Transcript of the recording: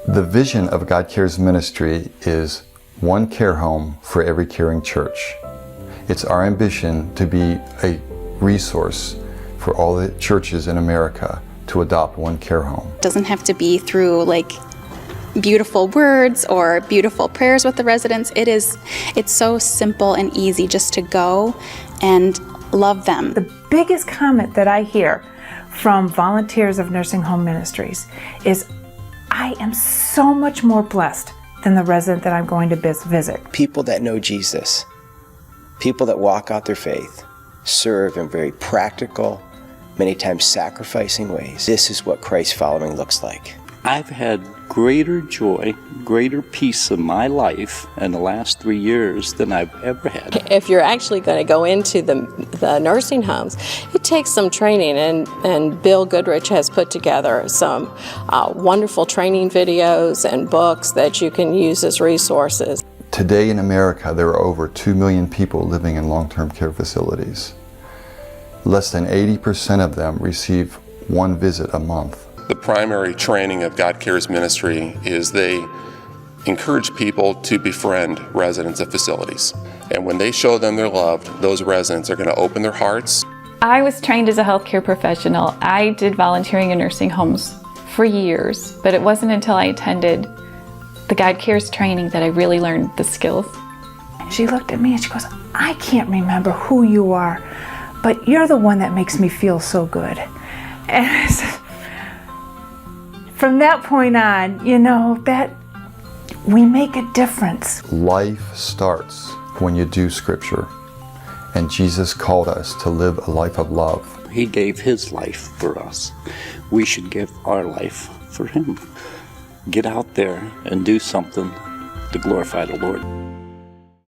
The vision of God Cares Ministry is one care home for every caring church. It's our ambition to be a resource for all the churches in America to adopt one care home. It doesn't have to be through beautiful words or beautiful prayers with the residents. It's so simple and easy just to go and love them. The biggest comment that I hear from volunteers of nursing home ministries is, I am so much more blessed than the resident that I'm going to visit. People that know Jesus, people that walk out their faith, serve in very practical, many times sacrificing ways. This is what Christ following looks like. I've had greater joy, greater peace in my life in the last 3 years than I've ever had. If you're actually going to go into the nursing homes, it takes some training, and Bill Goodrich has put together some wonderful training videos and books that you can use as resources. Today in America, there are over 2 million people living in long-term care facilities. Less than 80% of them receive one visit a month. The primary training of God Cares Ministry is they encourage people to befriend residents of facilities. And when they show them they're loved, those residents are going to open their hearts. I was trained as a healthcare professional. I did volunteering in nursing homes for years, but it wasn't until I attended the God Cares training that I really learned the skills. She looked at me and she goes, I can't remember who you are, but you're the one that makes me feel so good. And I said, from that point on, that we make a difference. Life starts when you do Scripture, and Jesus called us to live a life of love. He gave His life for us. We should give our life for Him. Get out there and do something to glorify the Lord.